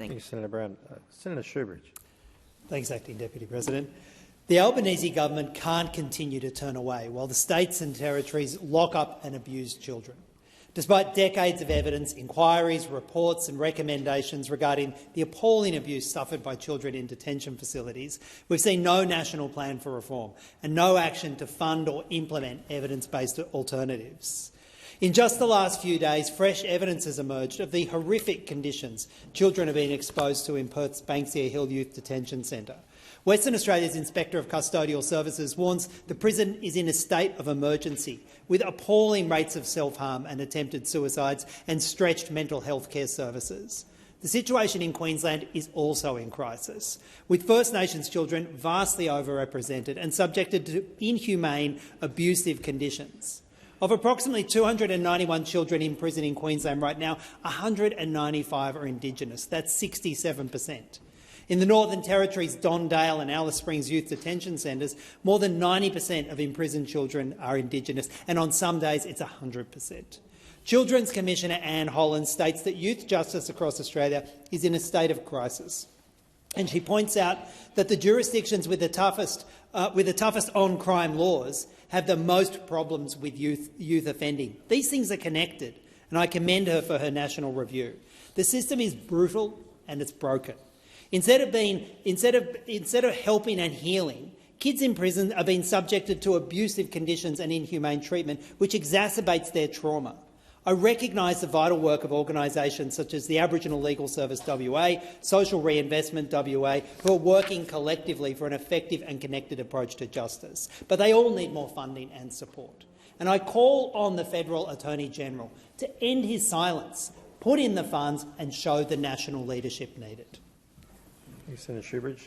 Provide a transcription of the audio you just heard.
Thank you, Senator Brown. Senator Shoebridge. Thanks, Acting Deputy President. The Albanese government can't continue to turn away while the states and territories lock up and abuse children. Despite decades of evidence, inquiries, reports and recommendations regarding the appalling abuse suffered by children in detention facilities, we've seen no national plan for reform and no action to fund or implement evidence-based alternatives. In just the last few days, fresh evidence has emerged of the horrific conditions children are being exposed to in Perth's Banksia Hill Youth Detention Centre. Western Australia's Inspector of Custodial Services warns the prison is in a state of emergency, with appalling rates of self-harm and attempted suicides and stretched mental health care services. The situation in Queensland is also in crisis, with First Nations children vastly overrepresented and subjected to inhumane, abusive conditions. Of approximately 291 children in prison in Queensland right now, 195 are Indigenous. That's 67%. In the Northern Territory's Don Dale and Alice Springs youth detention centres, more than 90% of imprisoned children are Indigenous, and on some days it's 100%. Children's Commissioner Anne Holland states that youth justice across Australia is in a state of crisis, and she points out that the jurisdictions with the toughest on-crime laws have the most problems with youth offending. These things are connected, and I commend her for her national review. The system is brutal and it's broken. Instead of helping and healing, kids in prison are being subjected to abusive conditions and inhumane treatment, which exacerbates their trauma. I recognise the vital work of organisations such as the Aboriginal Legal Service WA, Social Reinvestment WA, who are working collectively for an effective and connected approach to justice. But they all need more funding and support. And I call on the Federal Attorney-General to end his silence, put in the funds and show the national leadership needed. Thank you, Senator Shoebridge.